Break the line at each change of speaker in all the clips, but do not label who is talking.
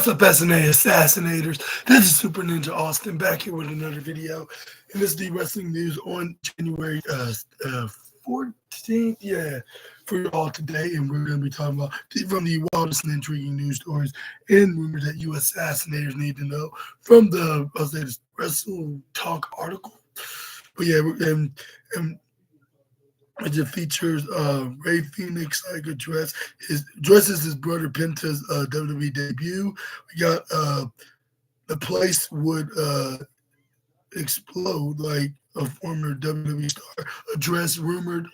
What's up, SNA Assassinators? This is Super Ninja Austin back here with another video. And this is the wrestling news on January 14th, for you all today. And we're going to be talking about from the wildest and intriguing news stories and rumors that you Assassinators need to know from the Wrestle Talk article. But yeah, and it features Ray Phoenix dresses his brother Penta's WWE debut. We got the place would explode like a former WWE star address rumored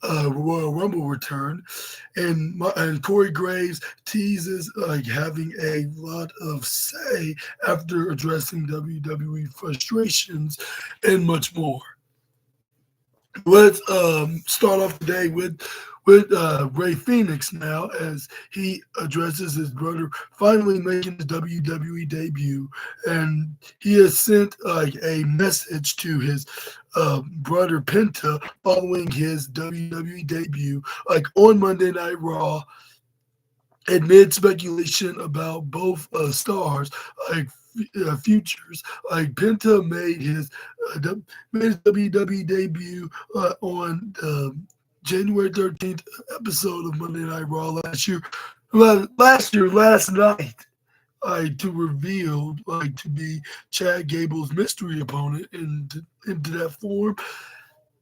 Royal Rumble return, and Corey Graves teases like having a lot of say after addressing WWE frustrations and much more. Let's start off today with Ray Phoenix now, as he addresses his brother finally making his WWE debut, and he has sent like a message to his brother Penta following his WWE debut, like on Monday Night Raw. Amid speculation about both stars, like futures, like Penta made his WWE debut on the January 13th episode of Monday Night Raw last night, to reveal to be Chad Gable's mystery opponent into that form.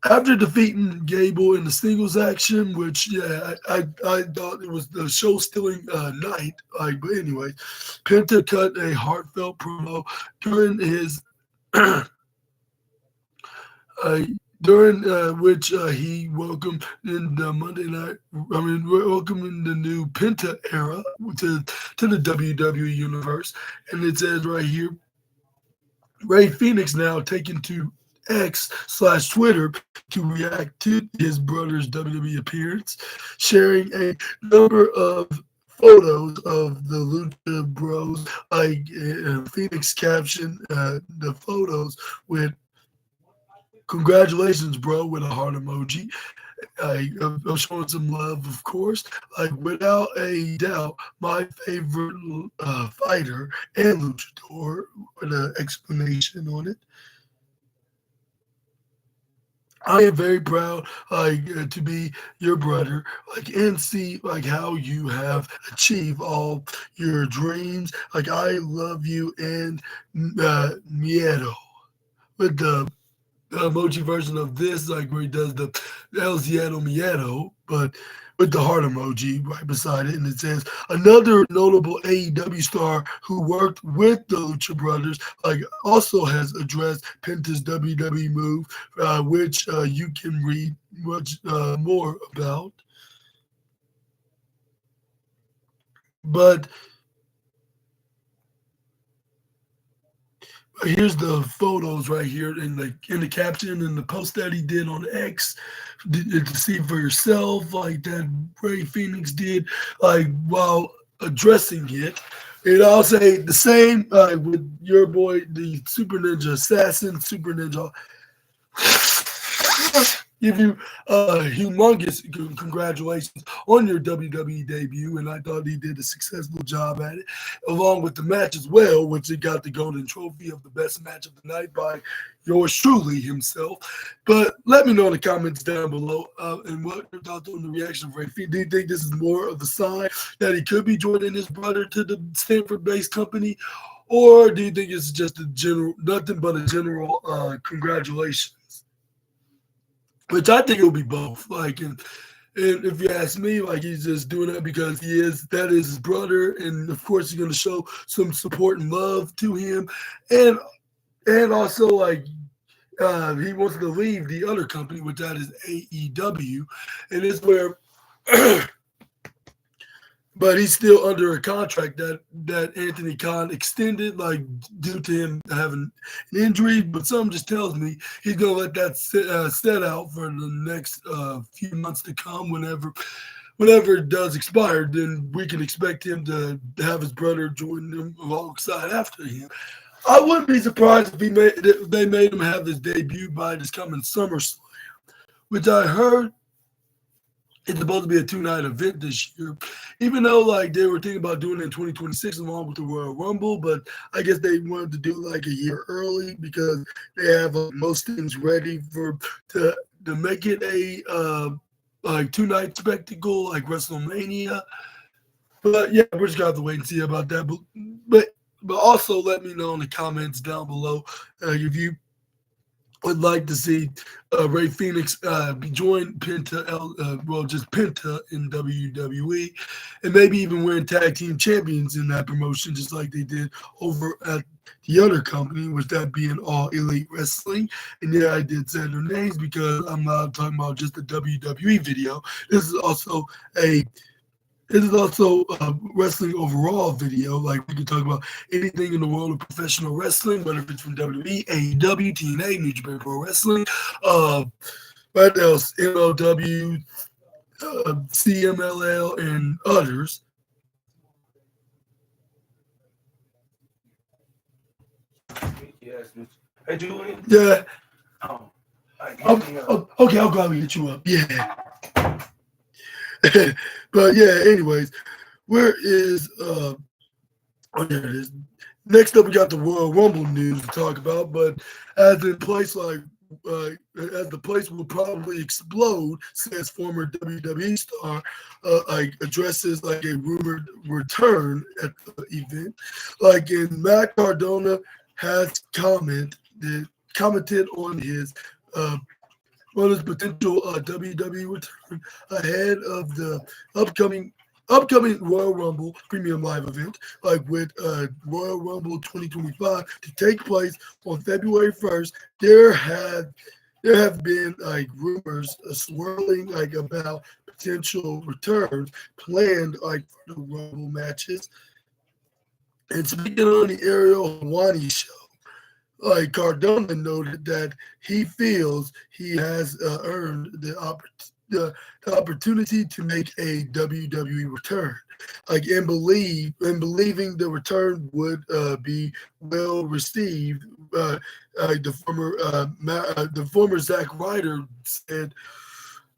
After defeating Gable in the singles action, which I thought it was the show-stealing night. But anyway, Penta cut a heartfelt promo during his during which he welcomed in the welcoming the new Penta era to the WWE universe, and it says right here, Ray Phoenix now taken to X/Twitter to react to his brother's WWE appearance, sharing a number of photos of the Lucha Bros. Phoenix captioned the photos with "Congratulations, bro," with a heart emoji. I'm showing some love, of course. Without a doubt, my favorite fighter and luchador, with an explanation on it. I am very proud to be your brother, and see how you have achieved all your dreams. I love you, and miedo, with the emoji version of this, where he does the El Cielo Miedo, but with the heart emoji right beside it. And it says, another notable AEW star who worked with the Lucha Brothers also has addressed Penta's WWE move, which you can read much more about. But here's the photos right here in the caption and the post that he did on X, to see for yourself, that Ray Phoenix did, while addressing it. And I'll say the same with your boy, the Super Ninja Assassin, Super Ninja. Give you humongous congratulations on your WWE debut, and I thought he did a successful job at it, along with the match as well, which he got the golden trophy of the best match of the night by yours truly himself. But let me know in the comments down below, and what your thoughts on the reaction of Ray Phoenix. Do you think this is more of a sign that he could be joining his brother to the Stanford-based company, or do you think it's just nothing but a general congratulations? Which I think it'll be both. And if you ask me, he's just doing it because that is his brother, and of course he's going to show some support and love to him, and also he wants to leave the other company, which that is AEW, and it's where. But he's still under a contract that Anthony Khan extended, due to him having an injury. But something just tells me he's going to let that set out for the next few months to come. Whenever it does expire, then we can expect him to have his brother join them alongside after him. I wouldn't be surprised if they made him have his debut by this coming SummerSlam, which I heard it's supposed to be a two-night event this year, even though like they were thinking about doing it in 2026 along with the Royal Rumble, but I guess they wanted to do it like a year early because they have most things ready for to make it a like two-night spectacle like WrestleMania. But yeah, we're just gonna have to wait and see about that. But but also let me know in the comments down below if you would like to see Ray Phoenix join just Penta in WWE, and maybe even win tag team champions in that promotion, just like they did over at the other company, which that being All Elite Wrestling. And yeah, I did say their names because I'm not talking about just the WWE video. This is also a it is also a wrestling overall video. Like we can talk about anything in the world of professional wrestling, whether it's from WWE, AEW, TNA, New Japan Pro Wrestling, uh, what else? MLW, CMLL, and others.
Yes, hey Julian.
Yeah.
Oh,
Okay, I'll gladly hit you up. Yeah. But yeah, anyways, where is oh, there it is. Next up, we got the Royal Rumble news to talk about. But as in place, as the place will probably explode, says former WWE star, like addresses like a rumored return at the event. Like in Matt Cardona has commented uh, on his potential WWE return ahead of the upcoming Royal Rumble Premium Live event, like with Royal Rumble 2025 to take place on February 1st. There have been like rumors swirling like about potential returns planned like for the Rumble matches. And speaking on the Ariel Hawani show, like Cardona noted that he feels he has earned the opportunity to make a WWE return, like and believing the return would be well received. The former Zack Ryder said,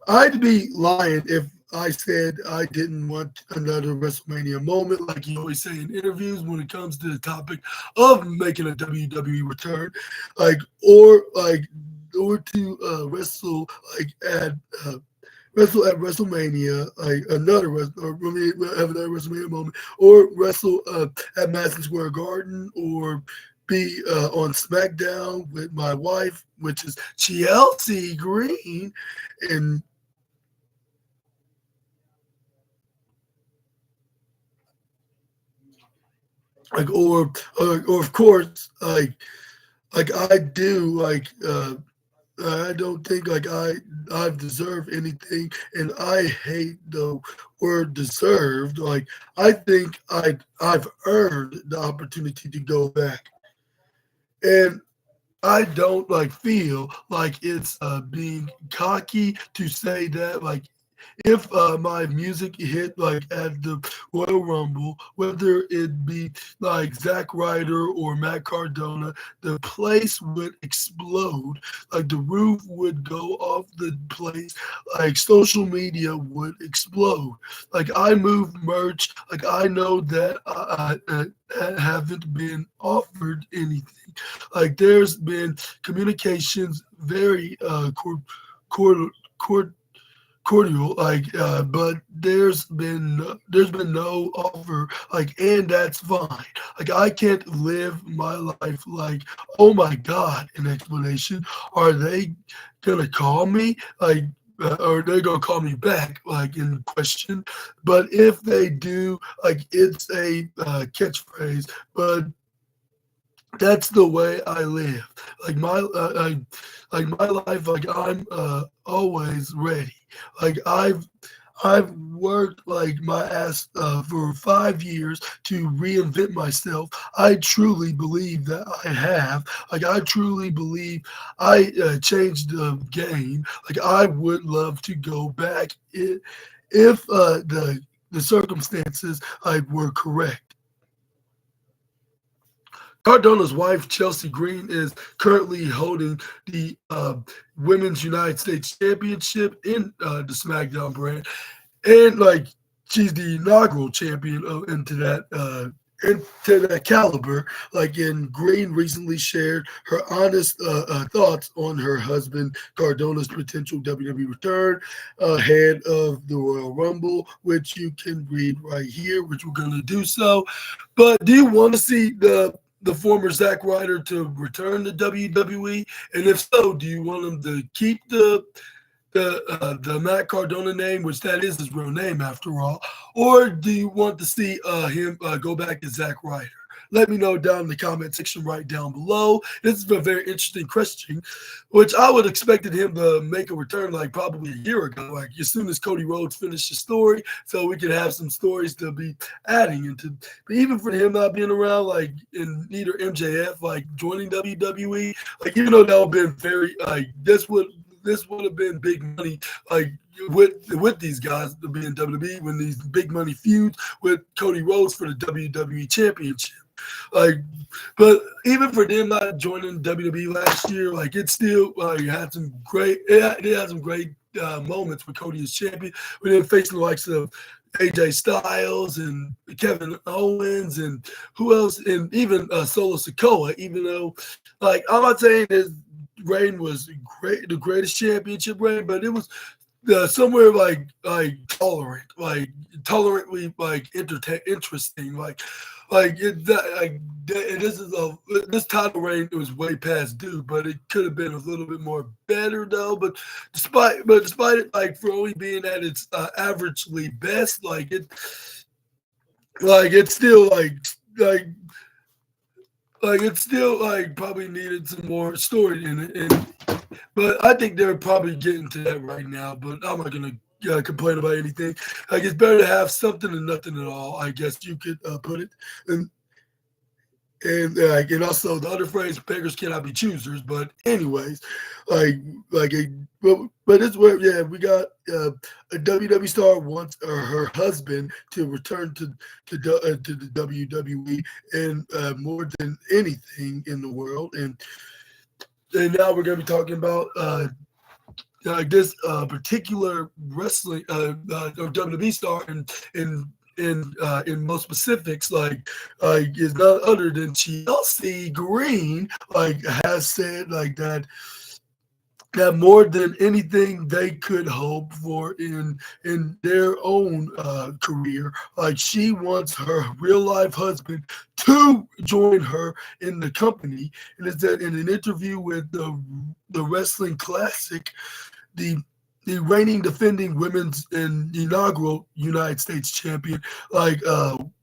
"I'd be lying if I said I didn't want another WrestleMania moment, like you always say in interviews when it comes to the topic of making a WWE return, like or to uh, wrestle at WrestleMania, like have another WrestleMania moment, or wrestle at Madison Square Garden, or be on SmackDown with my wife, which is Chelsea Green, and like or of course like I do I don't think I've deserved anything, and I hate the word deserved. Like I think I've earned the opportunity to go back, and I don't like feel like it's being cocky to say that like if my music hit like at the Royal Rumble, whether it be like Zack Ryder or Matt Cardona, the place would explode. Like the roof would go off the place. Like social media would explode. Like I move merch. Like I know that I haven't been offered anything. Like there's been communications very cord, cord, cordial but there's been no offer, like, and that's fine. Like I can't live my life like, oh my god, an explanation. Are they gonna call me or they gonna call me back like in question? But if they do, like it's a catchphrase, but that's the way I live. Like like my life. Like I'm always ready. Like I've worked like my ass for 5 years to reinvent myself. I truly believe that I have. Like I truly believe I changed the game. Like I would love to go back if the circumstances like were correct. Cardona's wife, Chelsea Green, is currently holding the Women's United States Championship in the SmackDown brand. And like she's the inaugural champion into that caliber. Like, and Green recently shared her honest thoughts on her husband Cardona's potential WWE return ahead of the Royal Rumble, which you can read right here, which we're going to do so. But do you want to see the former Zack Ryder to return to WWE? And if so, do you want him to keep the Matt Cardona name, which that is his real name after all, or do you want to see him go back to Zack Ryder? Let me know down in the comment section right down below. This is a very interesting question, which I would expected him to make a return like probably a year ago, like as soon as Cody Rhodes finished his story, so we could have some stories to be adding into. But even for him not being around, like in neither MJF, like joining WWE, like even though that would have been very like this would have been big money, like with these guys to be in WWE when these big money feuds with Cody Rhodes for the WWE Championship. Like, but even for them not joining WWE last year, like it still had some great, it had some great moments with Cody as champion. We didn't face the likes of AJ Styles and Kevin Owens and who else, and even Solo Sikoa. Even though, like, I'm not saying his reign was great, the greatest championship reign, but it was somewhere like tolerantly like interesting, this title reign, it was way past due, but it could have been a little bit more better though. But despite it, like for only being at its averagely best, it's still it's still like probably needed some more story in it, but I think they're probably getting to that right now. But I'm not gonna complain about anything. Like it's better to have something than nothing at all, I guess you could put it. And also the other phrase, beggars cannot be choosers. But anyways, but it's where we got a WWE star wants her husband to return to the WWE and more than anything in the world. And now we're going to be talking about this particular wrestling or WWE star in most specifics, is none other than Chelsea Green, has said that more than anything they could hope for in their own career, like she wants her real life husband to join her in the company. And it's that in an interview with the Wrestling Classic, the reigning defending women's and inaugural United States champion,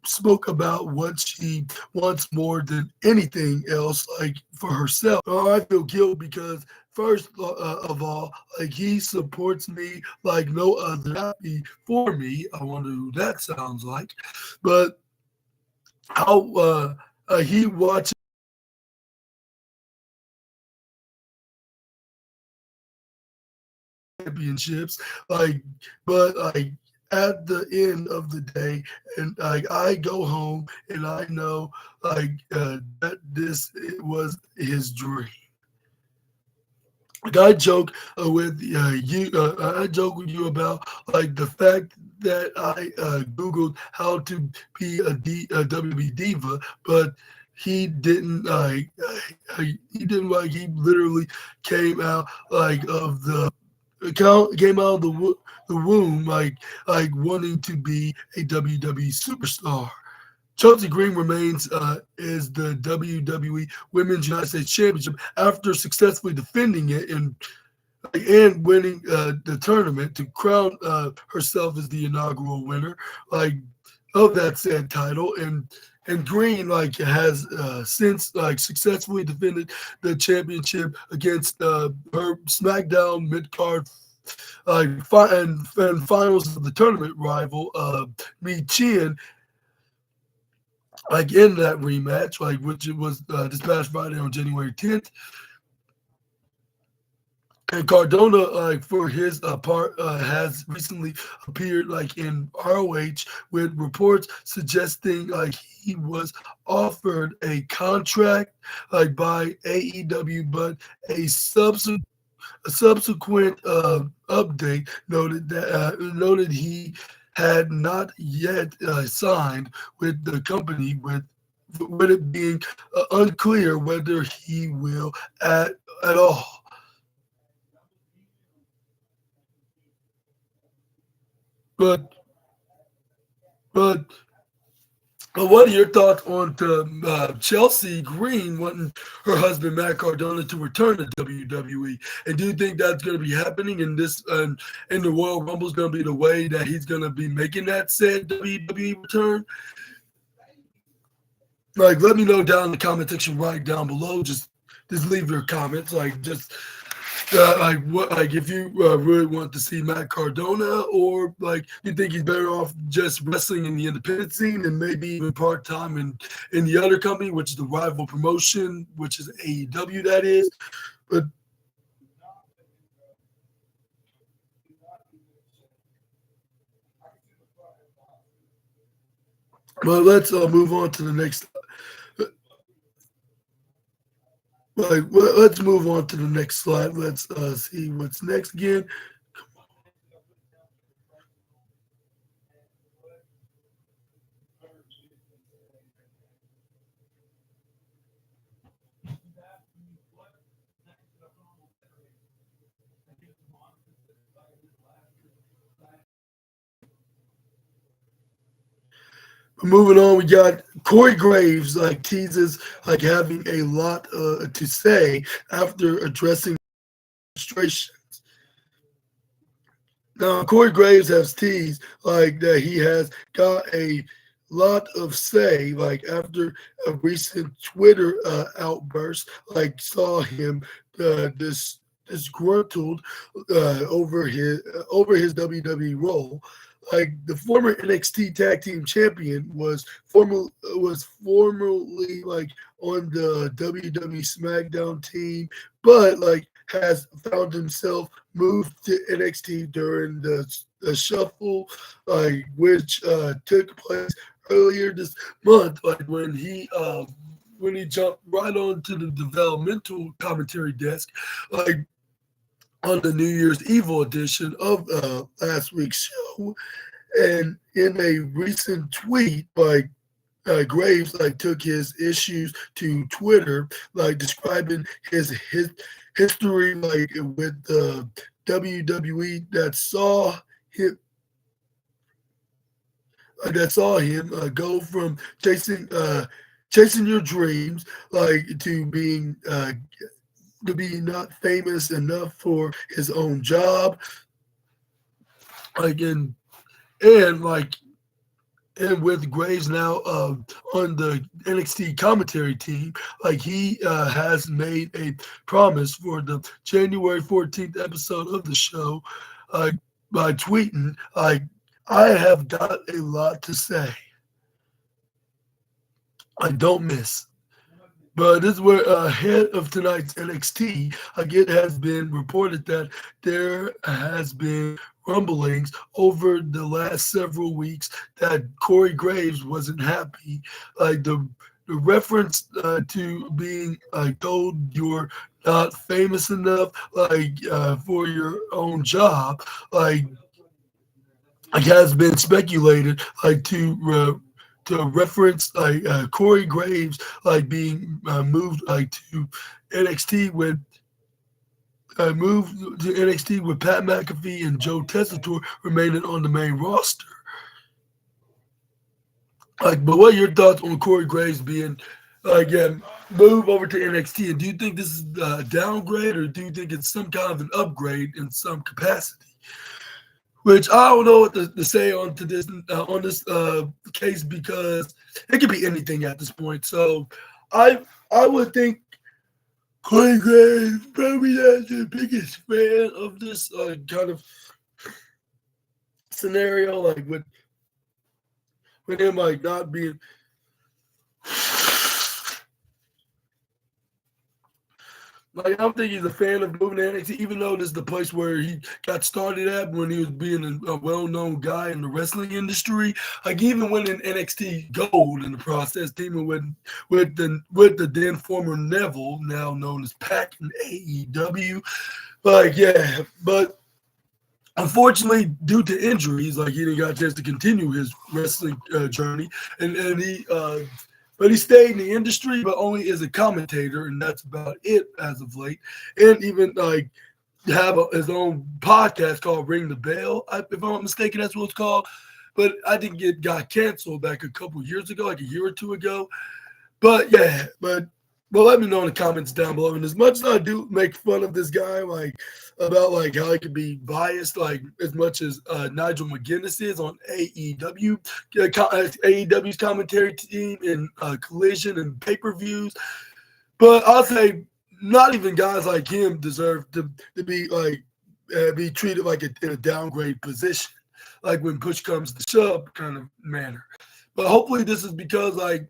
spoke about what she wants more than anything else, like for herself. I feel guilt because first of all, like he supports me like no other, happy for me. I wonder who that sounds like, but how he watches championships, but at the end of the day, and I go home and I know that it was his dream. Like I joke with you. I joke with you about like the fact that I googled how to be a WWE diva, but he didn't he didn't he literally came out of the came out of the womb wanting to be a WWE superstar. Chelsea Green remains as the WWE Women's United States Championship after successfully defending it and winning the tournament to crown herself as the inaugural winner of that said title. And Green has since successfully defended the championship against her SmackDown mid card and finals of the tournament rival Mi Chien, in that rematch, which it was this past Friday on January 10th. And Cardona, for his part, has recently appeared in ROH with reports suggesting he was offered a contract by AEW, but a subsequent update noted he had not yet signed with the company, with it being unclear whether he will at all. But but what are your thoughts on Chelsea Green wanting her husband Matt Cardona to return to WWE? And do you think that's going to be happening in this in the Royal Rumble is going to be the way that he's going to be making that said WWE return? Let me know down in the comment section right down below. Just leave your comments. If you really want to see Matt Cardona, or you think he's better off just wrestling in the independent scene and maybe even part time in the other company, which is the rival promotion, which is AEW, that is. But let's move on to the next. Let's move on to the next slide. Let's see what's next again. Moving on, we got Corey Graves teases having a lot to say after addressing frustrations. Now, Corey Graves has teased that he has got a lot of say after a recent Twitter outburst saw him disgruntled over his WWE role. The former NXT Tag Team Champion was formerly on the WWE SmackDown team, but has found himself moved to NXT during the shuffle, which took place earlier this month, when he jumped right onto the developmental commentary desk, on the New Year's Evil edition of last week's show. And in a recent tweet, Graves took his issues to Twitter, describing his history with the WWE that saw him go from chasing your dreams to be not famous enough for his own job, like and and like and with Graves now on the NXT commentary team, he has made a promise for the January 14th episode of the show, by tweeting I have got a lot to say. I don't miss. But this is where ahead of tonight's NXT, it has been reported that there has been rumblings over the last several weeks that Corey Graves wasn't happy. The reference to being told you're not famous enough for your own job, has been speculated to reference Corey Graves being moved to NXT with Pat McAfee and Joe Tessitore remaining on the main roster. But what are your thoughts on Corey Graves being move over to NXT? And do you think this is a downgrade, or do you think it's some kind of an upgrade in some capacity? Which I don't know what to say on this case, because it could be anything at this point. So I would think Corey Graves probably not the biggest fan of this kind of scenario, with him not being. Like, I don't think he's a fan of moving to NXT, even though this is the place where he got started at when he was being a well-known guy in the wrestling industry. Like, even winning NXT Gold in the process, teaming with the then former Neville, now known as Pac in AEW. Like, yeah, but unfortunately, due to injuries, like he didn't got a chance to continue his wrestling journey, and but he stayed in the industry, but only as a commentator, and that's about it as of late. And even like have his own podcast called Ring the Bell, if I'm not mistaken, that's what it's called. But I think it got canceled back a couple years ago, like a year or two ago. But yeah, but well, let me know in the comments down below. And as much as I do make fun of this guy, like about like how he could be biased, like as much as Nigel McGuinness is on AEW, AEW's commentary team in Collision and pay-per-views. But I'll say not even guys like him deserve to be like be treated like in a downgrade position, like when push comes to shove kind of manner. But hopefully this is because like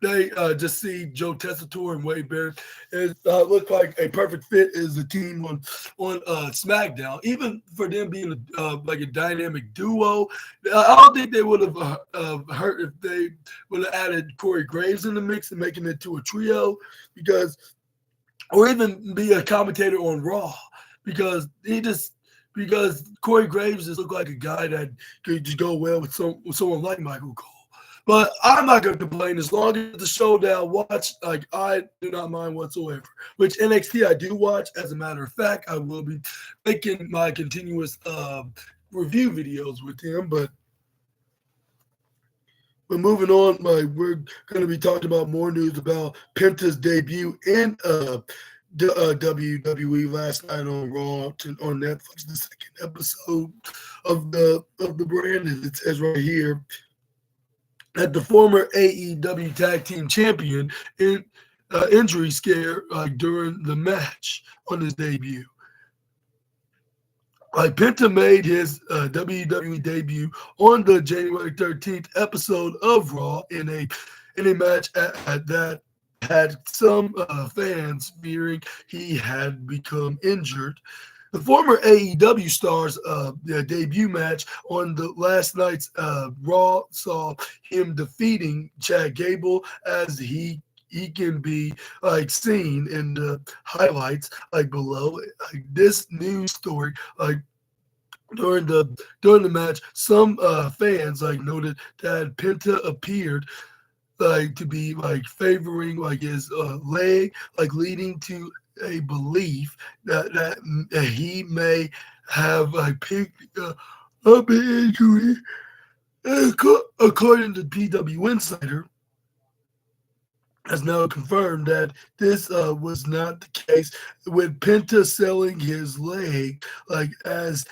they just see Joe Tessitore and Wade Barrett. It looked like a perfect fit as a team on SmackDown. Even for them being like a dynamic duo, I don't think they would have hurt if they would have added Corey Graves in the mix and making it to a trio, because, or even be a commentator on Raw, because Corey Graves just looked like a guy that could just go well with someone like Michael Cole. But I'm not going to complain as long as the show that I watch, like I do not mind whatsoever. Which NXT I do watch. As a matter of fact, I will be making my continuous review videos with him. But moving on, like we're going to be talking about more news about Penta's debut in WWE last night on Raw on Netflix, the second episode of the brand, and it says right here that the former AEW Tag Team Champion in injury scare during the match on his debut. Like Penta made his WWE debut on the January 13th episode of Raw in a match that had some fans fearing he had become injured. The former AEW star's debut match on the last night's Raw saw him defeating Chad Gable, as he can be like seen in the highlights like below. Like this news story, like during the match, some fans like noted that Penta appeared like to be like favoring like his leg, like leading to a belief that he may have picked up an injury. According to PW Insider, has now confirmed that this was not the case, with Penta selling his leg like as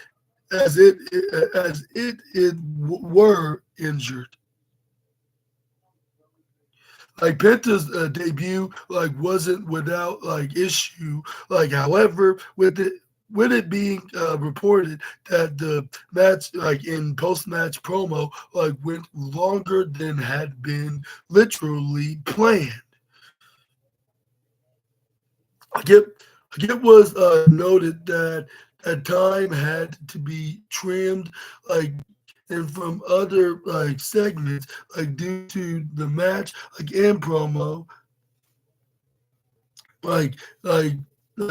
it were injured. Like Penta's debut like wasn't without like issue. Like however, with it being reported that the match like in post-match promo like went longer than had been literally planned. Like it was noted that time had to be trimmed like and from other like segments like due to the match like and promo like like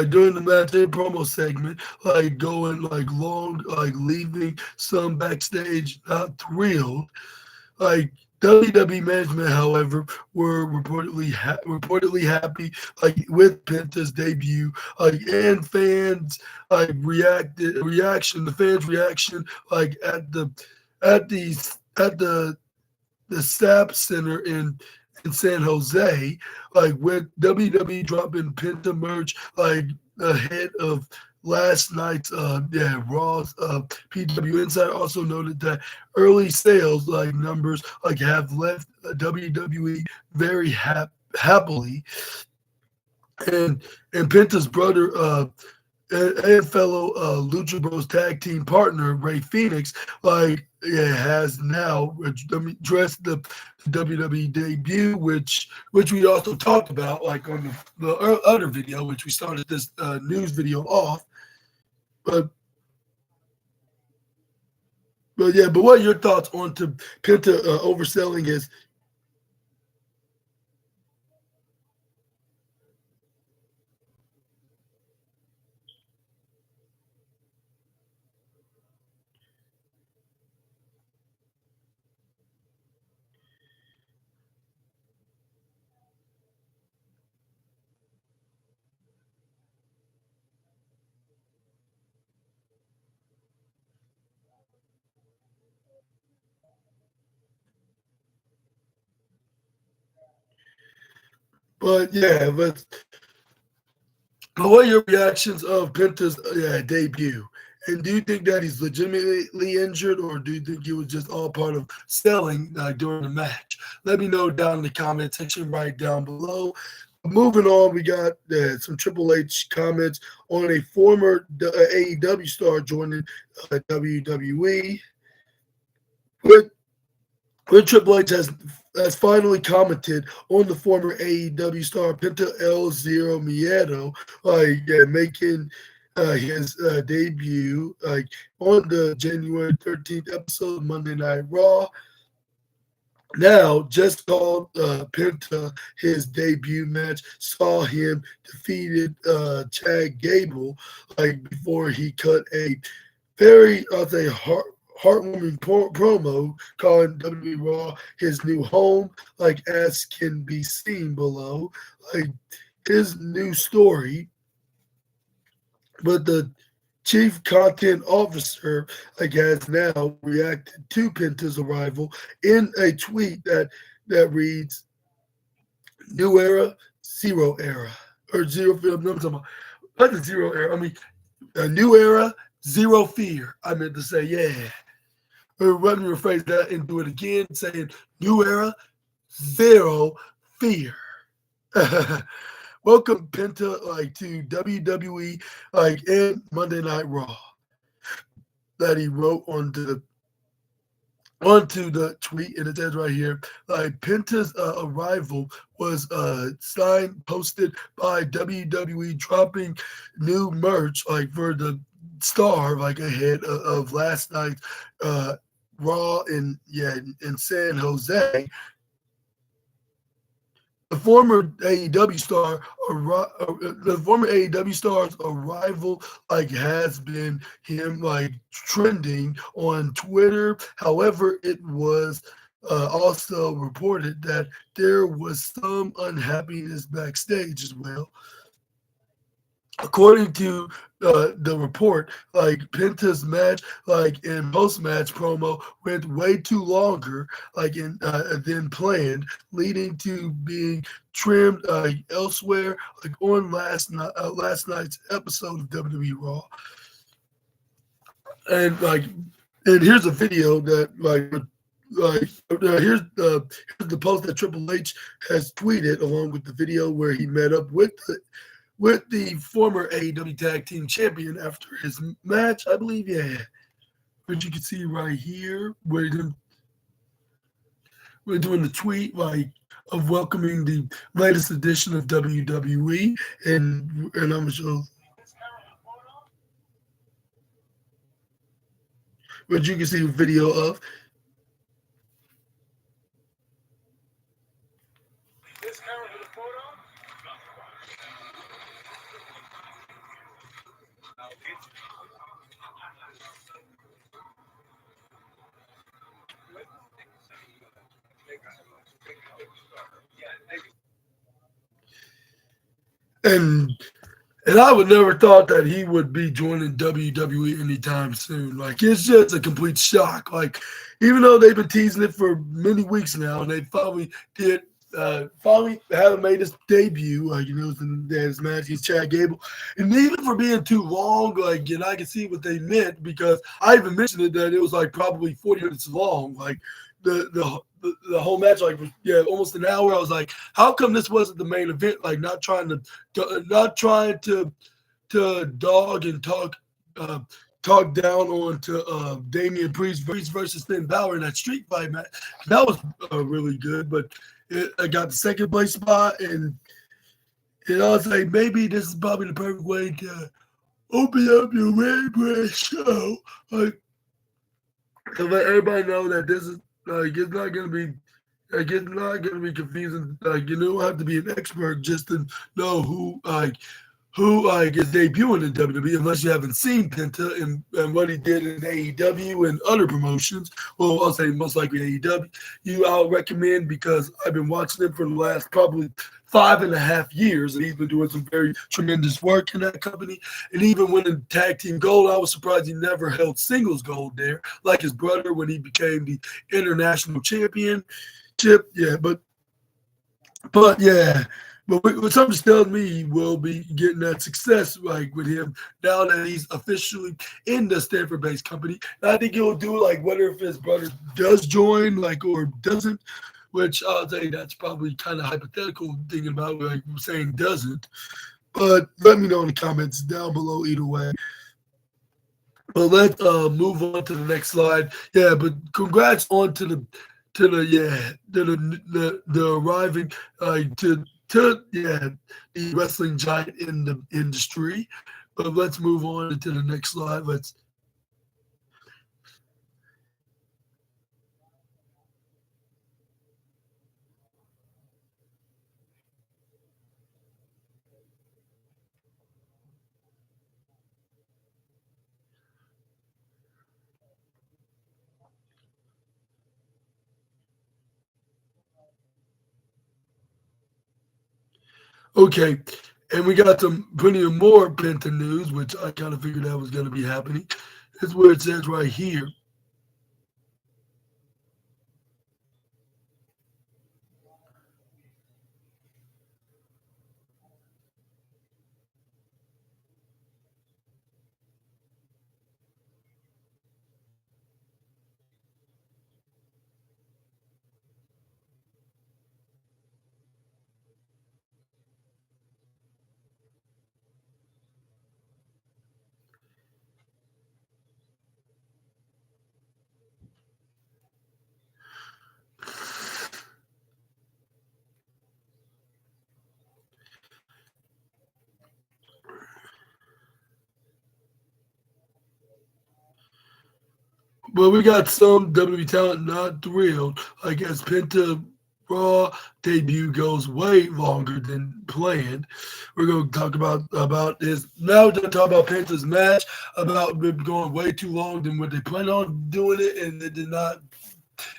during the match and promo segment like going like long, like leaving some backstage not thrilled. Like WWE management, however, were reportedly happy like with Penta's debut, like and fans like the fans' reaction like at the SAP Center in San Jose, like with WWE dropping Penta merch like ahead of last night's Raw's. PW Insider also noted that early sales like numbers like have left WWE very happily, and Penta's brother and fellow Lucha Bros tag team partner Ray Phoenix, has now addressed the WWE debut, which we also talked about, like on the other video, which we started this news video off. But but what are your thoughts on to Penta overselling his? But what are your reactions of Penta's debut? And do you think that he's legitimately injured, or do you think it was just all part of selling during the match? Let me know down in the comment section right down below. Moving on, we got some Triple H comments on a former AEW star joining WWE. Where Triple H has finally commented on the former AEW star Penta El Zero Miedo, making his debut on the January 13th episode of Monday Night Raw. Now, just called Penta his debut match, saw him defeated Chad Gable before he cut a very, I'll say, heartwarming promo calling WWE Raw his new home, as can be seen below. His new story, but the chief content officer has now reacted to Penta's arrival in a tweet that reads, "New era, zero era." Or zero, I'm talking about, not the zero era, I mean, a new era, zero fear. I meant to say, yeah. Or let me rephrase that and do it again, saying new era, zero fear. Welcome Penta to WWE and Monday Night Raw. That he wrote onto the tweet, and it says right here, Penta's arrival was signed, posted by WWE, dropping new merch for the star ahead of last night's Raw in San Jose. The former AEW star's arrival has been him trending on Twitter. However, it was also reported that there was some unhappiness backstage as well. According to the report, Penta's match, in post-match promo went way too longer, than planned, leading to being trimmed elsewhere, on last night's episode of WWE Raw. And here's a video that here's the post that Triple H has tweeted along with the video where he met up with the former AEW Tag Team Champion after his match, I believe, which you can see right here, where we're doing the tweet of welcoming the latest edition of WWE, and I'm gonna show what you can see a video of. And I would never thought that he would be joining WWE anytime soon. It's just a complete shock. Even though they've been teasing it for many weeks now, and they finally haven't made his debut, in his match against Chad Gable. And even for being too long, and I can see what they meant, because I even mentioned it that it was probably 40 minutes long. The whole match, almost an hour. I was like, how come this wasn't the main event? Not trying to to dog and talk down on to Damian Priest versus Finn Balor in that street fight match. That was really good, but I got the second place spot, and I was like, maybe this is probably the perfect way to open up your Red Bread show, like, to let everybody know that this is like it's not gonna be. Like it's not gonna be confusing. Like you don't have to be an expert just to know who is debuting in WWE unless you haven't seen Penta and what he did in AEW and other promotions. Well, I'll say most likely AEW. I'll recommend because I've been watching him for the last probably 5.5 years, and he's been doing some very tremendous work in that company. And even winning tag team gold, I was surprised he never held singles gold there, like his brother when he became the international champion. Yeah, but yeah. But something's telling me he will be getting that success like with him now that he's officially in the Stanford-based company. And I think he'll do like whether if his brother does join like or doesn't, which I'll say that's probably kind of hypothetical thinking about like saying doesn't. But let me know in the comments down below either way. But let's move on to the next slide. Yeah, but congrats on to the arriving the wrestling giant in the industry. But let's move on to the next slide. Okay, and we got some plenty of more Penta news, which I kind of figured that was going to be happening. That's where it says right here. Well, we got some WWE talent not thrilled. I guess Penta Raw debut goes way longer than planned. We're going to talk about this. Now we're going to talk about Penta's match, about it going way too long than what they planned on doing it, and they did not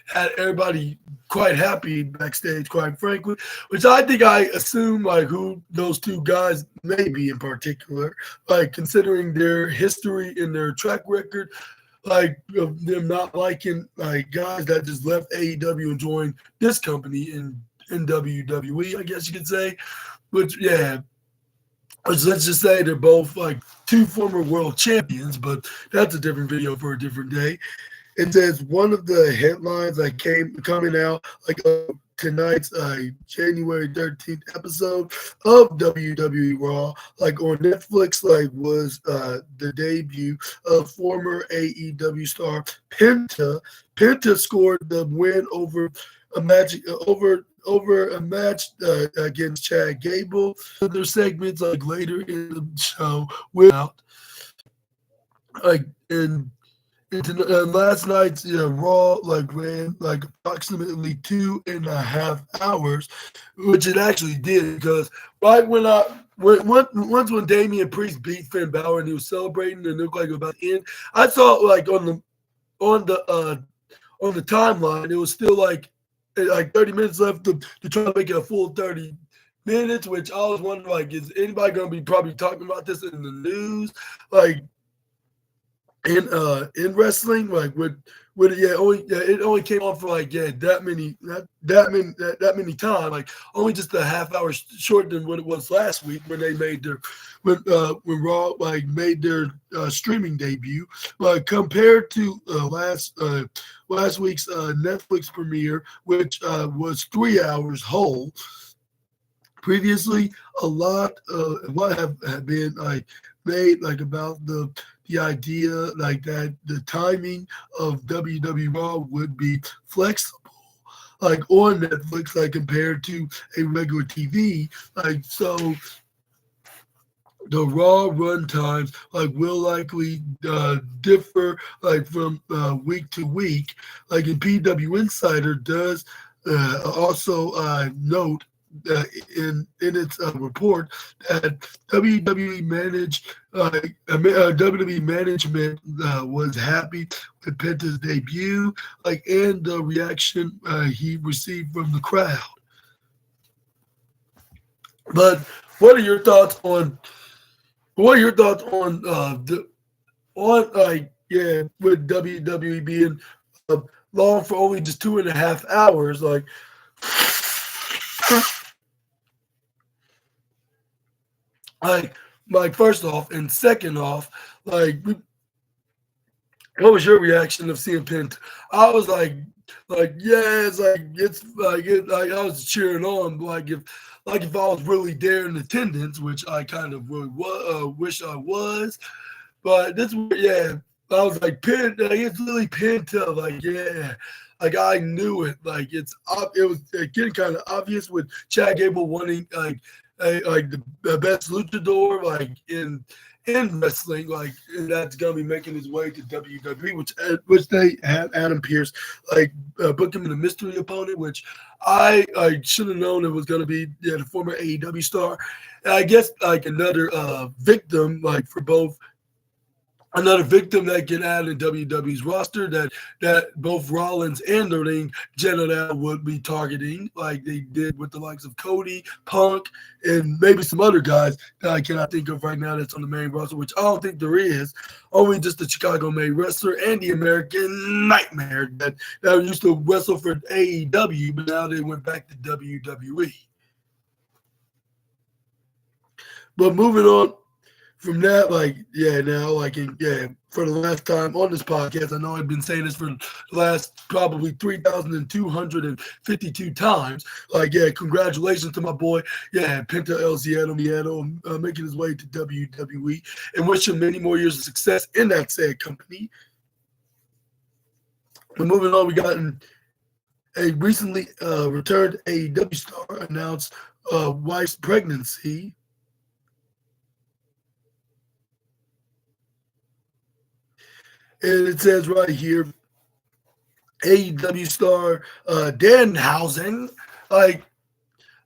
had everybody quite happy backstage, quite frankly, which I think I assume like who those two guys may be in particular, like considering their history and their track record, like of them not liking like guys that just left AEW and joined this company in WWE, I guess you could say. Which let's just say they're both like two former world champions, but that's a different video for a different day. It says one of the headlines that coming out like tonight's January 13th episode of WWE Raw, like on Netflix, like was the debut of former AEW star Penta. Penta scored the win over a match against Chad Gable. Other segments like later in the show without like in. Last night's Raw like ran like approximately 2.5 hours, which it actually did because right when Damian Priest beat Finn Balor and he was celebrating and it looked like it was about to end, I saw like on the timeline it was still like 30 minutes left to try to make it a full 30 minutes, which I was wondering like is anybody gonna be probably talking about this in the news like in wrestling, like it only came on for like that many times, like only just a half hour shorter than what it was last week when they made their when Raw like made their streaming debut, compared to last week's Netflix premiere, which was 3 hours whole. Previously, a lot of what have been like made like about the idea like that the timing of WWE Raw would be flexible, like on Netflix, like compared to a regular TV. Like so, the Raw run times like will likely differ like from week to week. Like in PW Insider does also note uh, in its report that WWE managed WWE management was happy with Penta's debut, like and the reaction he received from the crowd. But what are your thoughts on on like yeah with WWE being uh, long for only just 2.5 hours? Like like first off and second off, like what was your reaction of seeing Pent? I was like yeah, it's like I was cheering on like if I was really there in attendance, which I kind of really wish I was. But this, yeah, I was like, it's really Penta. Like, yeah, like I knew it. Like, it was getting kind of obvious with Chad Gable wanting like the best luchador like in wrestling. Like, and that's gonna be making his way to WWE, which they had Adam Pearce like book him in a mystery opponent, which I should have known it was gonna be the former AEW star. And I guess like another victim like for both another victim that get added in WWE's roster that both Rollins and the Ring General would be targeting, like they did with the likes of Cody, Punk, and maybe some other guys that I cannot think of right now that's on the main roster, which I don't think there is. Only just the Chicago-made wrestler and the American Nightmare that used to wrestle for AEW, but now they went back to WWE. But moving on from that, like, yeah, now, like, yeah, for the last time on this podcast, I know I've been saying this for the last probably 3,252 times. Like, yeah, congratulations to my boy, yeah, Penta El Ziedo, making his way to WWE, and wish him many more years of success in that said company. But moving on, we got a recently returned AEW star announced wife's pregnancy. And it says right here, AEW star Danhausen, like,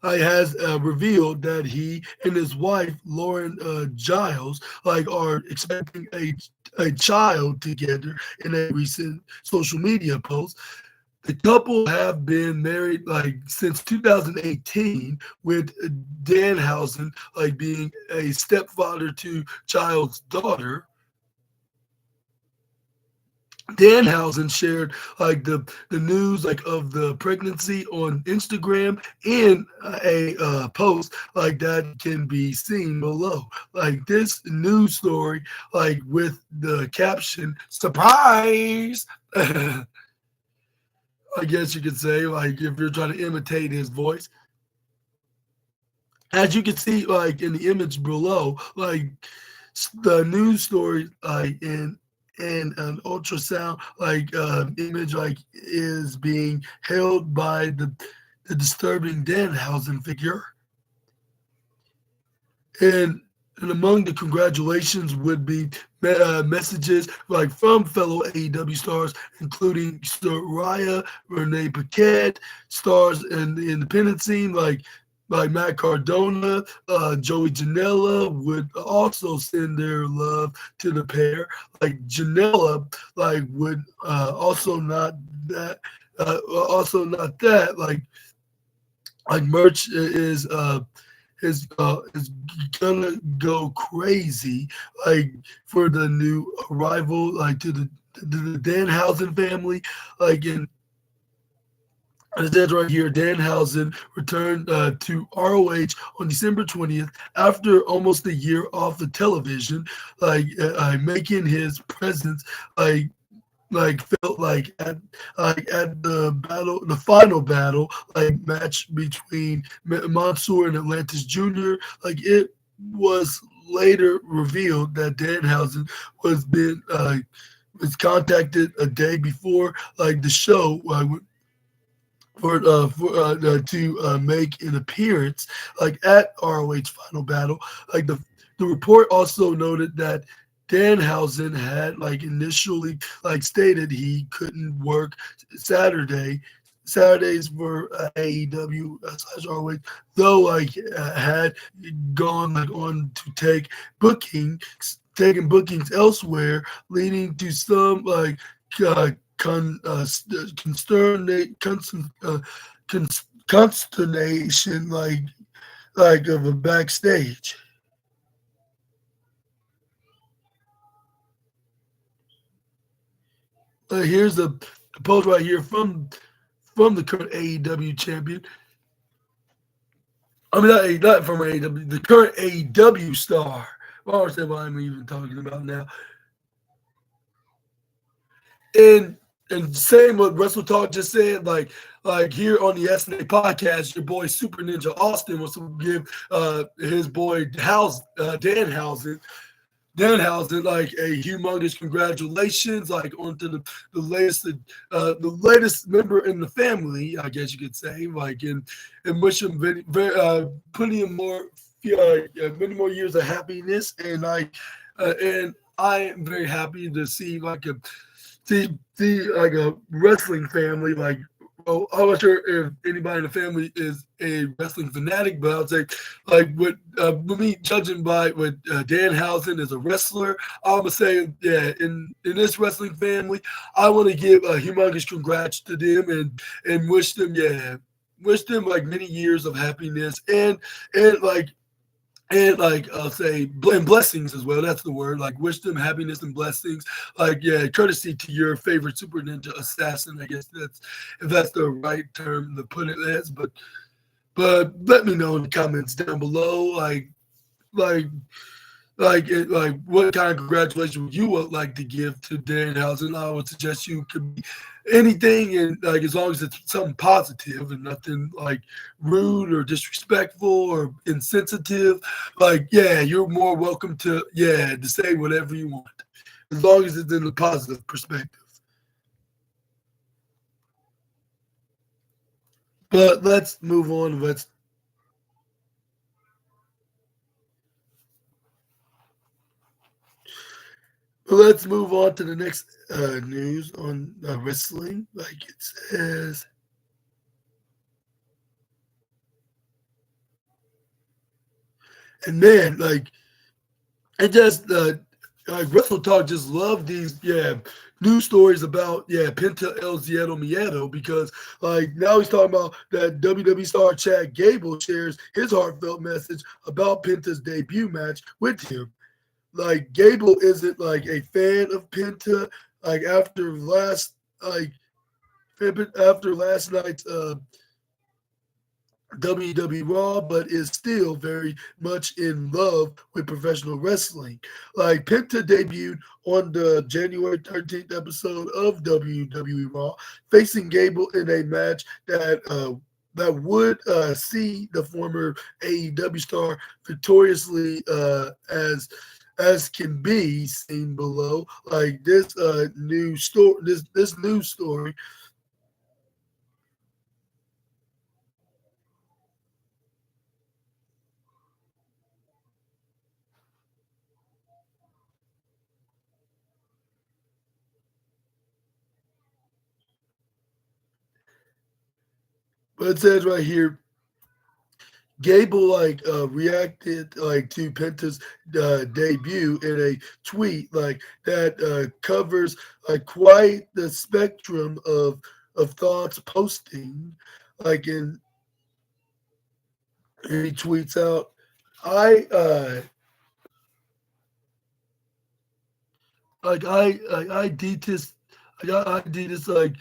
has revealed that he and his wife Lauren Giles like are expecting a child together in a recent social media post. The couple have been married like since 2018, with Danhausen like being a stepfather to Child's daughter. Danhausen shared like the news like of the pregnancy on Instagram in a post like that can be seen below. Like this news story, like with the caption "surprise." I guess you could say like if you're trying to imitate his voice. As you can see, like in the image below, like the news story, in an ultrasound like image like is being held by the disturbing Danhausen figure. And among the congratulations would be messages like from fellow AEW stars, including Soraya, Renee Paquette, stars in the independent scene like Matt Cardona, Joey Janela would also send their love to the pair. Like Janela, like would also not that like merch is gonna go crazy like for the new arrival like to the Danhausen family like in. It says right here, Danhausen returned to ROH on December 20th after almost a year off the television, making his presence felt like at the final battle, match between Mansoor and Atlantis Jr. Like it was later revealed that Danhausen was contacted a day before like the show to make an appearance like at ROH Final Battle. Like the report also noted that Danhausen had like initially like stated he couldn't work Saturdays for AEW slash ROH, though like had gone like on to taking bookings elsewhere, leading to some like uh, consternation like of a backstage. Here's a post right here from the current AEW champion. I mean, not from AEW, the current AEW star. I don't understand what I'm even talking about now. And saying what Wrestle Talk just said, like here on the SNA podcast, your boy Super Ninja Austin wants to give his boy Danhausen like a humongous congratulations, like onto the latest member in the family, I guess you could say, like and wish him plenty of more many more years of happiness, and I am very happy to see see like a wrestling family like. Well, I'm not sure if anybody in the family is a wrestling fanatic, but I would say, like, with me judging by what Danhausen is a wrestler, I'm gonna say, yeah, in this wrestling family, I want to give a humongous congrats to them and wish them like many years of happiness and like and like I'll say and blessings as well. That's the word. Like wish them happiness and blessings. Like yeah, courtesy to your favorite super ninja assassin. I guess that's if that's the right term to put it as. But let me know in the comments down below. Like like what kind of congratulations you would like to give to Danhausen. I would suggest you could be anything, and like as long as it's something positive and nothing like rude or disrespectful or insensitive. Like yeah, you're more welcome to say whatever you want, as long as it's in a positive perspective. But let's move on. Let's move on to the next news on wrestling. Like it says, and man, like it just like Wrestle Talk just love these news stories about Penta El Ziedo Miedo, because like now he's talking about that WWE star Chad Gable shares his heartfelt message about Penta's debut match with him. Like Gable isn't like a fan of Penta. Like after last night's WWE Raw, but is still very much in love with professional wrestling. Like Penta debuted on the January 13th episode of WWE Raw, facing Gable in a match that would see the former AEW star victoriously as can be seen below. Like this news story, this news story. But it says right here, Gable reacted like to Penta's debut in a tweet like that covers like quite the spectrum of thoughts posting like and he tweets out I I detest I detest like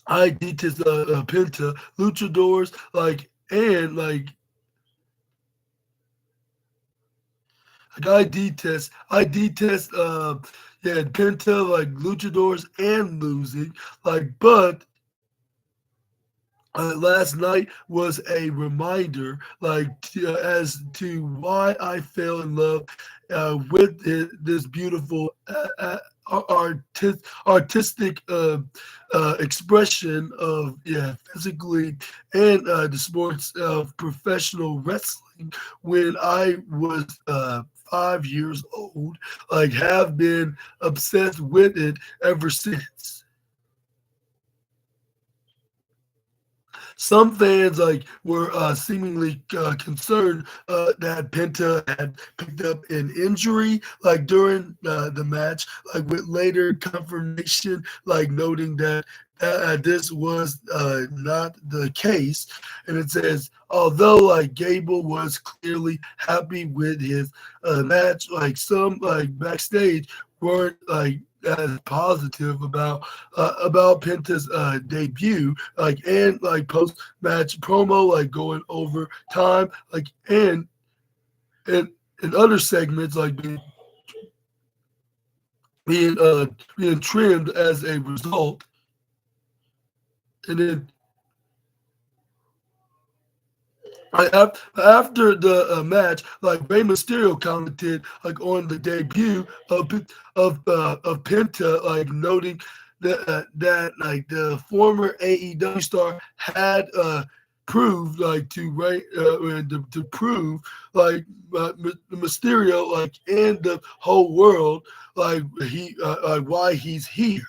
I detest Penta luchadors like and like I detest Penta like luchadors and losing like last night was a reminder, as to why I fell in love with this beautiful artistic expression of physically and the sports of professional wrestling when I was 5 years old. Like, have been obsessed with it ever since. Some fans were seemingly concerned that Penta had picked up an injury during the match, with later confirmation noting that this was not the case. And it says, although Gable was clearly happy with his match, some backstage weren't as positive about Penta's debut, and post match promo, going over time, and and other segments being being trimmed as a result. And then after the match, Rey Mysterio commented on the debut of Penta, noting that the former AEW star had proved to prove Mysterio and the whole world why he's here.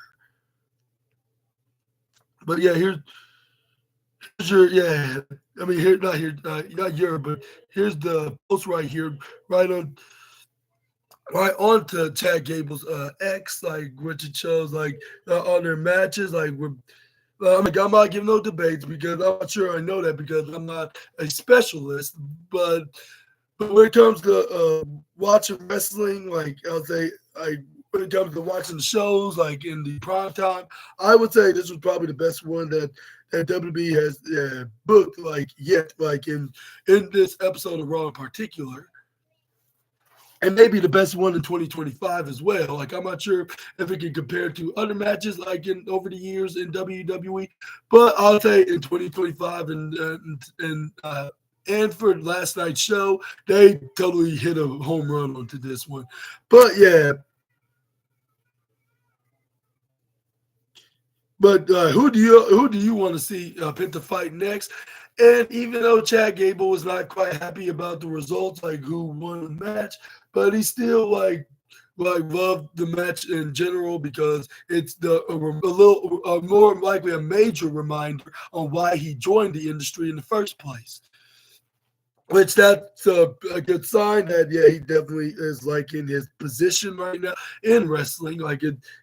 But yeah, here's your I mean, here, not here, not your, but here's the post right here, right on, right onto Chad Gable's X, which it shows on their matches, we're. I'm not giving no debates because I'm not sure I know that because I'm not a specialist, but when it comes to watching wrestling, I'll say, when it comes to watching the shows, in the prime time, I would say this was probably the best one that WB has booked, yet, in this episode of Raw in particular. And maybe the best one in 2025 as well. I'm not sure if it can compare to other matches in over the years in WWE, but I'll say in 2025 and for last night's show, they totally hit a home run onto this one. But yeah. But who do you want to see Penta fight next? And even though Chad Gable was not quite happy about the results, who won the match, but he still loved the match in general because it's a little more likely a major reminder on why he joined the industry in the first place. Which that's a good sign that he definitely is in his position right now in wrestling.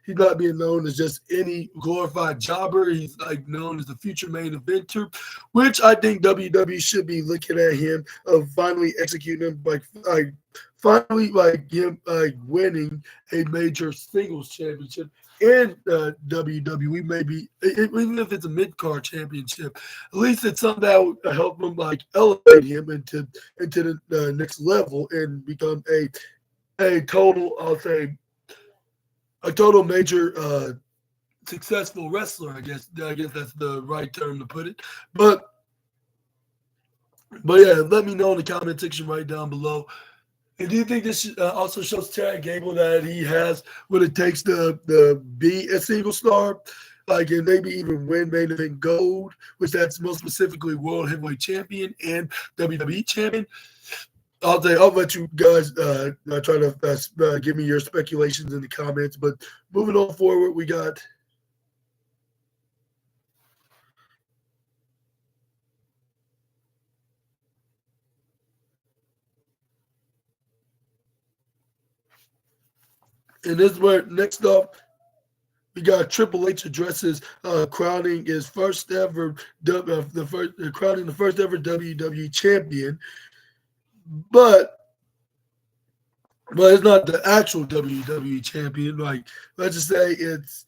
He's not being known as just any glorified jobber. He's known as the future main eventer, which I think WWE should be looking at him of finally executing him finally him winning a major singles championship in WWE, maybe even if it's a mid-card championship, at least it's something that would help him elevate him into the next level and become a total, I'll say, a total major successful wrestler. I guess that's the right term to put it. But yeah, let me know in the comment section right down below. And do you think this also shows Chad Gable that he has what it takes to be a single star, and maybe even win main event gold, which that's most specifically world heavyweight champion and WWE champion? I'll let you guys try to give me your speculations in the comments. But moving on forward, we got. And this is where next up we got Triple H addresses crowning his first ever crowning the first ever WWE champion, but it's not the actual WWE champion. Let's just say it's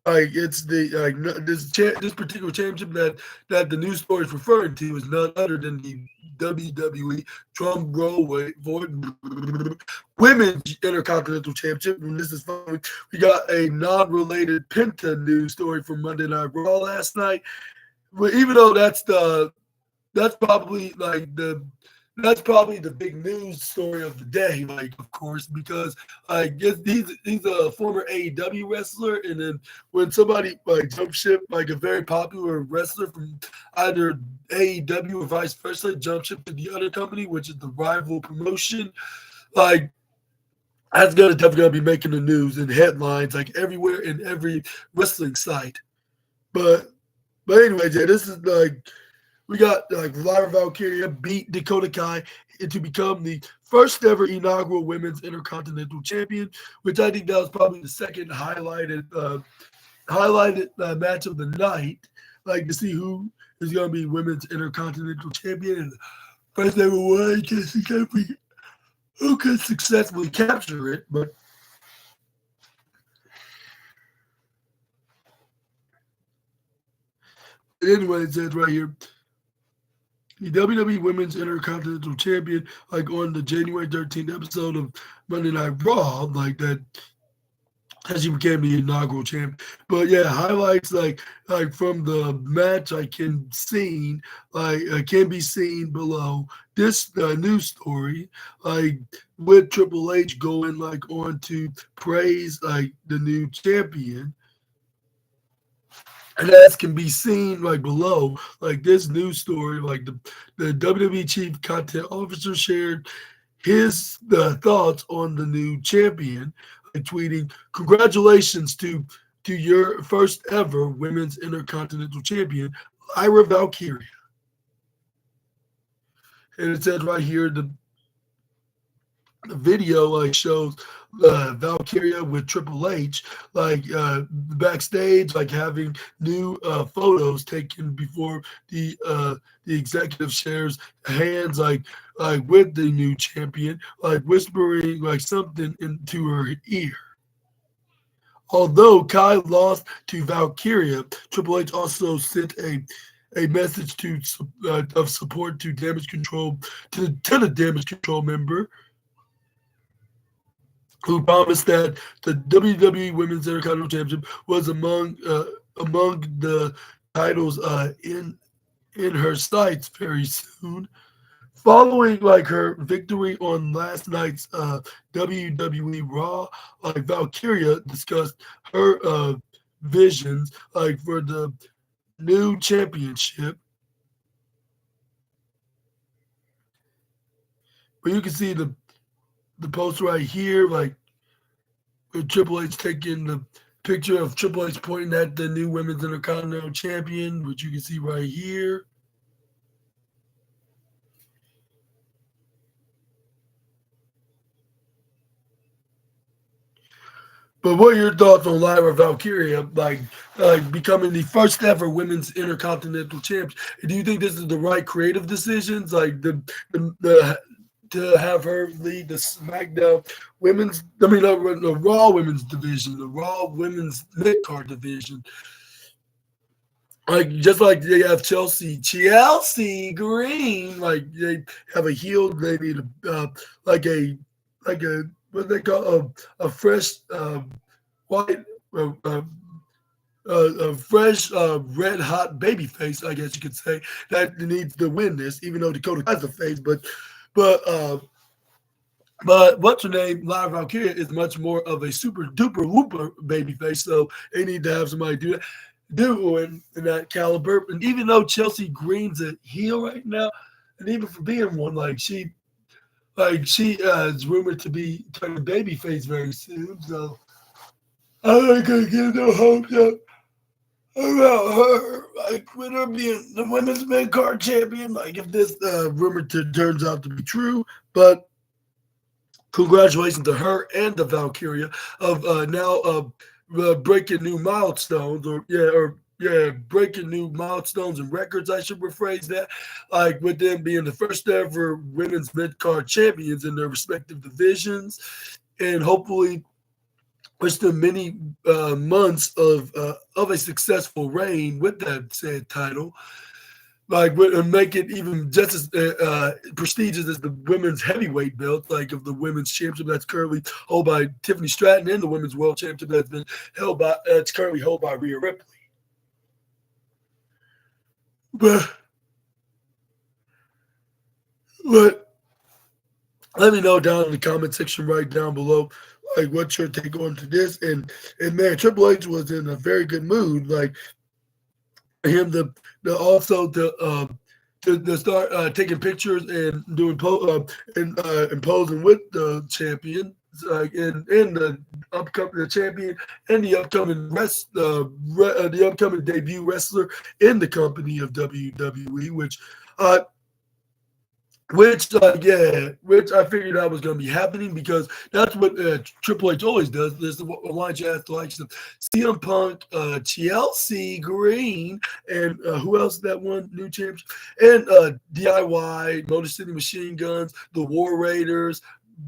the this particular championship that the news story is referring to is none other than the WWE drum roll for Women's Intercontinental Championship. And this is fun. We got a non-related Penta news story from Monday Night Raw last night. But even though that's probably the big news story of the day, like of course, because I guess he's a former AEW wrestler, and then when somebody like jump ship, like a very popular wrestler from either AEW or vice versa, jump ship to the other company, which is the rival promotion, like that's gonna definitely gonna be making the news and headlines like everywhere in every wrestling site. But but anyway, Jay, this is like we got like Lyra Valkyria beat Dakota Kai to become the first ever inaugural women's intercontinental champion, which I think that was probably the second highlighted match of the night. Like to see who is going to be women's intercontinental champion and first ever one, just who could successfully capture it. But anyway, it says right here the WWE Women's Intercontinental Champion, like on the January 13th episode of Monday Night Raw, like that as she became the inaugural champion. But yeah, highlights like from the match I can be seen below this news story, like with Triple H going like on to praise like the new champion. And as can be seen like below, like this news story, like the WWE Chief Content Officer shared his thoughts on the new champion, like tweeting, "Congratulations to your first ever Women's Intercontinental Champion, Lyra Valkyria." And it says right here the video like shows Valkyria with Triple H like backstage, like having new photos taken before the executive shares hands like with the new champion, like whispering like something into her ear. Although Kai lost to Valkyria, Triple H also sent a message of support to Damage Control to the Damage Control member who promised that the WWE Women's Intercontinental Championship was among the titles in her sights very soon. Following like her victory on last night's WWE Raw, like Valkyria discussed her visions like for the new championship. But you can see the post right here, like with Triple H taking the picture of Triple H pointing at the new Women's Intercontinental Champion, which you can see right here. But what are your thoughts on Lyra Valkyria, like becoming the first ever Women's Intercontinental Champion? Do you think this is the right creative decisions, like the to have her lead the SmackDown Women's, the Raw Women's division, the Raw Women's mid card division? Like just like they have Chelsea Green, like they have a heel. They need like a like a what they call a fresh white uh, uh, a fresh red hot baby face, I guess you could say, that needs to win this. Even though Dakota has a face, but uh, but what's her name? Lyra Valkyria is much more of a super duper whooper baby face, so they need to have somebody do in that caliber. And even though Chelsea Green's a heel right now, and even for being one, she is rumored to be turning babyface very soon. So I ain't gonna get no hopes up about her. Like with her being the women's mid card champion, like if this turns out to be true, but congratulations to her and the Valkyria of now breaking new milestones, breaking new milestones and records. I should rephrase that, like with them being the first ever women's mid card champions in their respective divisions, and hopefully with the many months of a successful reign with that said title, and make it even just as prestigious as the women's heavyweight belt, like of the women's championship that's currently held by Tiffany Stratton, and the women's world championship that's currently held by Rhea Ripley. But but let me know down in the comment section right down below, like what's your take on to this. And man, Triple H was in a very good mood. Like him the also to start taking pictures and doing and posing with the champion, like in the upcoming the champion and the upcoming the upcoming debut wrestler in the company of WWE, uh which I figured out was going to be happening because that's what Triple H always does. There's the launch as the likes of CM Punk, Chelsea Green, and who else that one new champion? And DIY, Motor City Machine Guns, the War Raiders,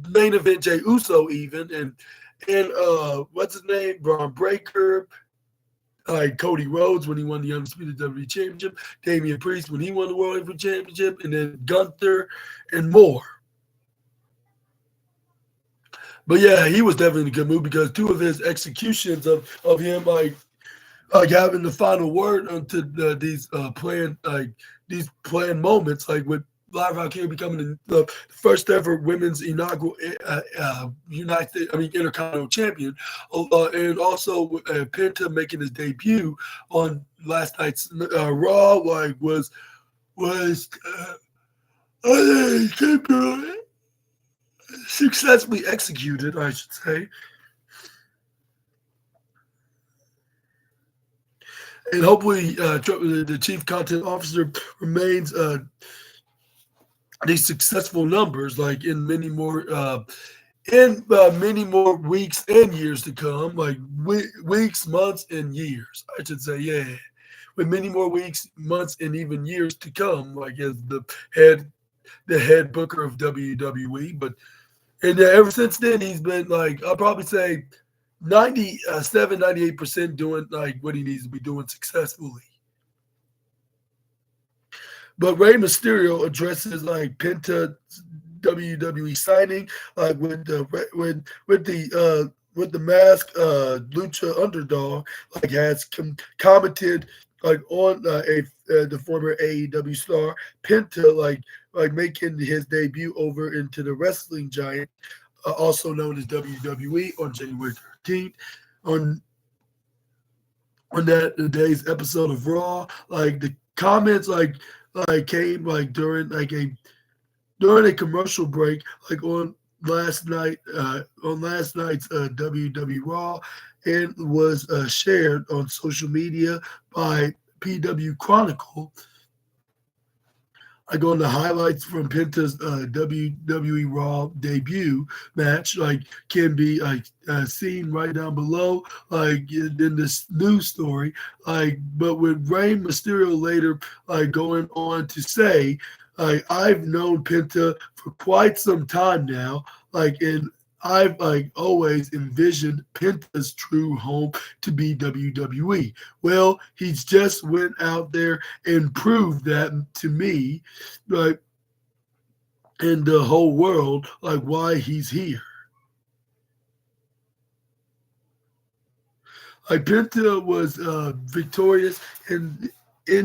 main event Jay Uso even, and what's his name? Braun Breaker. Like Cody Rhodes when he won the Undisputed WWE Championship, Damian Priest when he won the World Heavyweight Championship, and then Gunther and more. But yeah, he was definitely in a good mood because two of his executions of him like having the final word onto these planned moments, like with Live Out Here becoming the first ever women's inaugural Intercontinental Champion, and also Penta making his debut on last night's Raw, like was successfully executed, I should say. And hopefully, the chief content officer remains these successful numbers, like in many more weeks and years to come, like weeks, months, and years, I should say, yeah, with many more weeks, months, and even years to come, like as the head booker of WWE. And ever since then, he's been like, I'll probably say 98% doing like what he needs to be doing successfully. But Rey Mysterio addresses like Penta WWE signing, like with the mask Lucha Underdog, like has commented like on the former AEW star Penta, like making his debut over into the wrestling giant, also known as WWE, on January 13th. On that day's episode of Raw, like the comments like came like during a commercial break, like on last night's WWE Raw, and was shared on social media by PW Chronicle. Like on the highlights from Penta's WWE Raw debut match, like can be seen right down below, like in this news story. Like, but with Rey Mysterio later, like going on to say, like I've known Penta for quite some time now, like and I've like always envisioned Penta's true home to be WWE. Well, he's just went out there and proved that to me, like, and the whole world, like why he's here. Like Penta was victorious in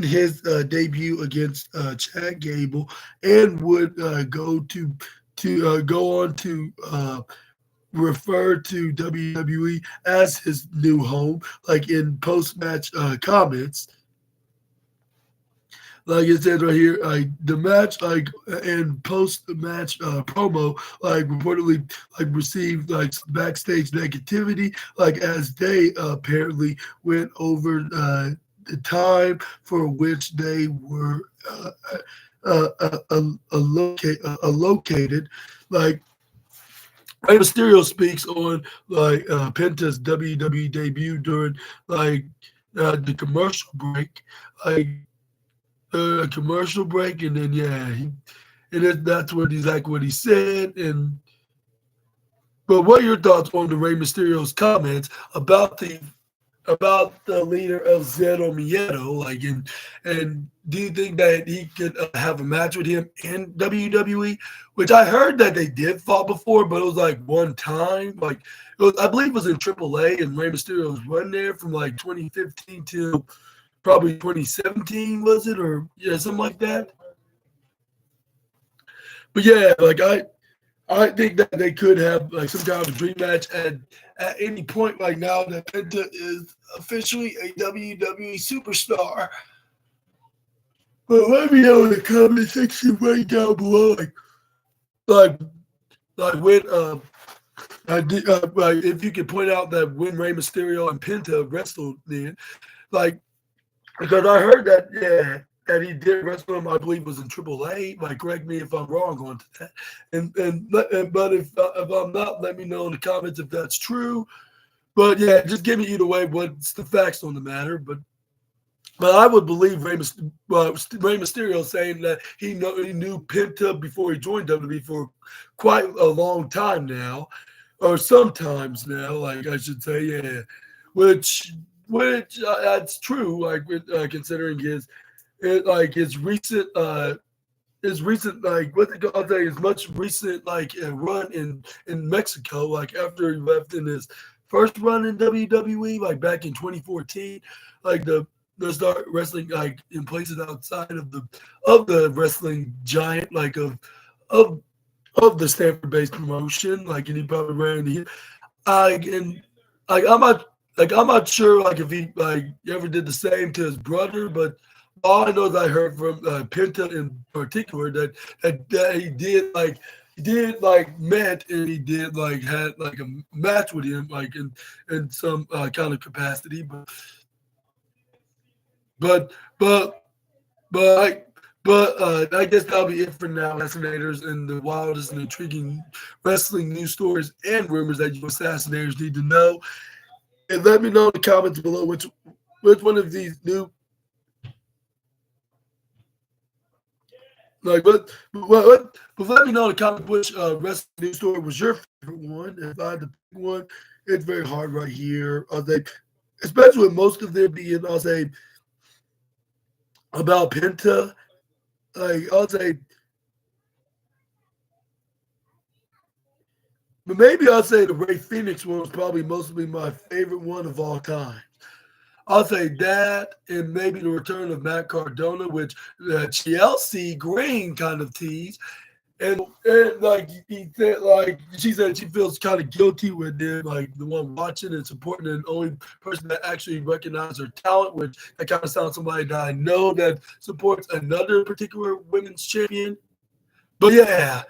his debut against Chad Gable, and would go on to refer to WWE as his new home, like in post-match comments. Like it says right here, like the match, like and post-match promo, like reportedly, like received like backstage negativity, like as they apparently went over the time for which they were located, like. Rey Mysterio speaks on like Penta's WWE debut during like the commercial break, like a commercial break, and then that's what what he said. And but what are your thoughts on the Rey Mysterio's comments about the leader of Zero Miedo? Like, and do you think that he could have a match with him in WWE? Which I heard that they did fought before, but it was like one time. Like, I believe it was in AAA, and Rey Mysterio's run there from like 2015 till probably 2017, was it, or yeah, something like that. But yeah, like I think that they could have like some kind of a dream match at any point right now that Penta is officially a WWE superstar. But let me know in the comment section right down below, like, like when like if you could point out that when Rey Mysterio and Penta wrestled, then like because I heard that that he did wrestle him, I believe was in AAA. Like, correct me if I'm wrong on that. But if I'm not, let me know in the comments if that's true. But yeah, just give me either way what's the facts on the matter. But I would believe Rey Mysterio saying that he knew Penta before he joined WWE for quite a long time now, or sometimes now, like I should say, yeah, which that's true. Like considering his recent like what they call I'll say his much recent like run in Mexico, like after he left in his first run in WWE, like back in 2014, like the start wrestling like in places outside of the wrestling giant like of of the Stanford-based promotion, like and he probably ran the and like I'm not sure like if he like ever did the same to his brother, but all I know is I heard from Penta in particular that he did like met and he did like had like a match with him like in some kind of capacity, but but but I guess that'll be it for now, Assassinators, and the wildest and intriguing wrestling news stories and rumors that you Assassinators need to know. And let me know in the comments below which one of these new like but let me know in the comments which wrestling news story was your favorite one. If I had to pick one, it's very hard right here. I'll say, especially with most of them being, I'll say about Penta. Like I'll say, but maybe I'll say the Ray Phoenix one was probably mostly my favorite one of all time. I'll say that, and maybe the return of Matt Cardona, which Chelsea Green kind of teased, and like he said, like she said, she feels kind of guilty with them, like the one watching and supporting, and the only person that actually recognized her talent, which that kind of sounds somebody that I know that supports another particular women's champion. But yeah,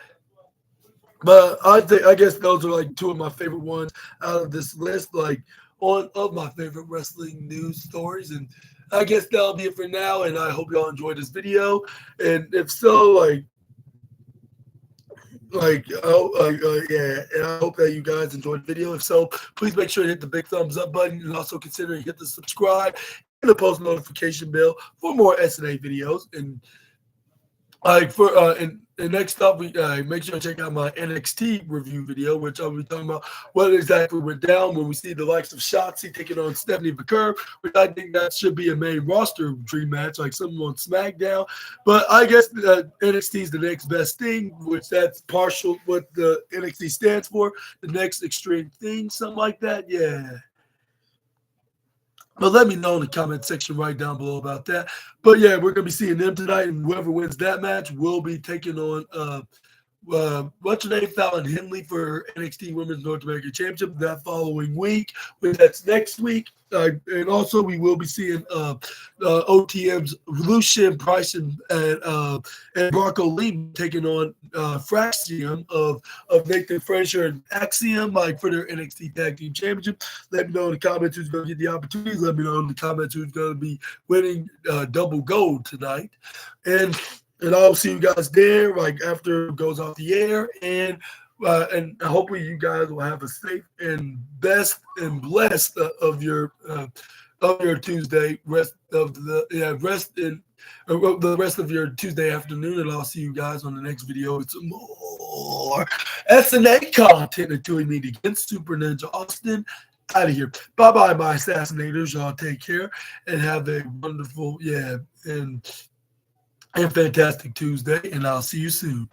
but I guess those are like two of my favorite ones out of this list, like on of my favorite wrestling news stories. And I guess that'll be it for now. And I hope y'all enjoyed this video. And if so, yeah, and I hope that you guys enjoyed the video. If so, please make sure to hit the big thumbs up button and also consider hit the subscribe and the post notification bell for more SNA videos. And and next up, we make sure to check out my NXT review video, which I'll be talking about what exactly went down when we see the likes of Shotzi taking on Stephanie McCurve, which I think that should be a main roster dream match, like someone on SmackDown. But I guess NXT is the next best thing, which that's partial what the NXT stands for, the next extreme thing, something like that. Yeah. But let me know in the comment section right down below about that. But yeah, we're gonna be seeing them tonight, and whoever wins that match will be taking on what's her name, Fallon Henley for NXT Women's North American Championship that following week. But that's next week. And also we will be seeing OTM's Lucian Price and Marco Lee taking on Fraxium of Nathan Frazier and Axiom, like for their NXT Tag Team Championship. Let me know in the comments who's going to get the opportunities. Let me know in the comments who's going to be winning double gold tonight. And I'll see you guys there, like after it goes off the air, and hopefully you guys will have a safe and best and blessed of your Tuesday rest of the rest of your Tuesday afternoon, and I'll see you guys on the next video with some more SNA content until we meet again. Super Ninja Austin out of here. Bye bye, my Assassinators. Y'all take care and have a wonderful and fantastic Tuesday, and I'll see you soon.